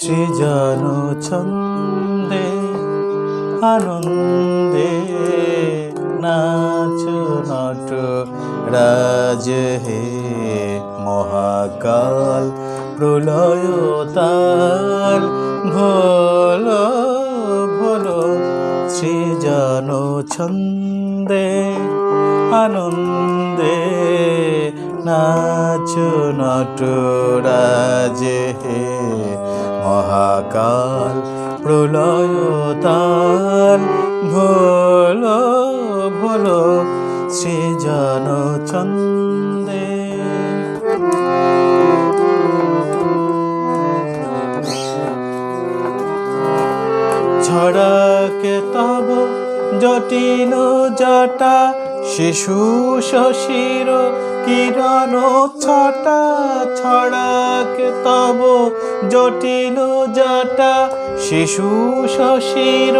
সৃজন ছন্দে আনন্দে নাচ নট রাজ হে মহাকাল প্রলয় তাল ভোলো ভোলো সৃজন ছন্দে আনন্দে নাচ নট রাজ হে মহাকাল প্রলয় তাল ভোলো ভোলো সৃজন ছন্দে। ছড়াকে তব জটিল জটা শিশু শশীর কিরণ ছটা ছড়াকে তব জটিল জটা শিশু শশীর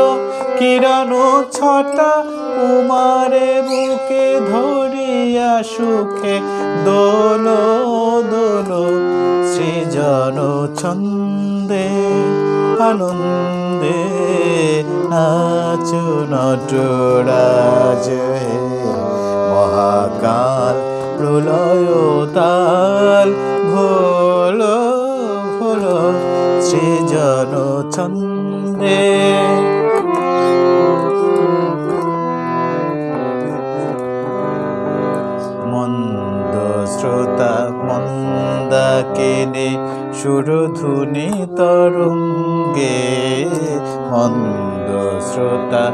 কিরণ ছটা উমারে বুকে ধরিয়া সুখে দোলো দোলো সৃজন ছন্দে আনন্দে নাচ নট রাজ হে মহাকাল প্রলয় তাল ভোলো ভোলো সৃজন ছন্দে। মন্দ শ্রোতা মন্দাকিনী সুরধুনি তরঙ্গে মন্দ শ্রোতা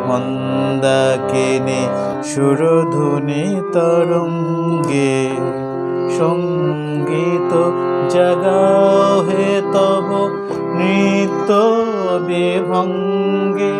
মন্দাকিনী সুরধুনি তরঙ্গে সঙ্গীত জাগাও হে তব নৃত্য বিভঙ্গে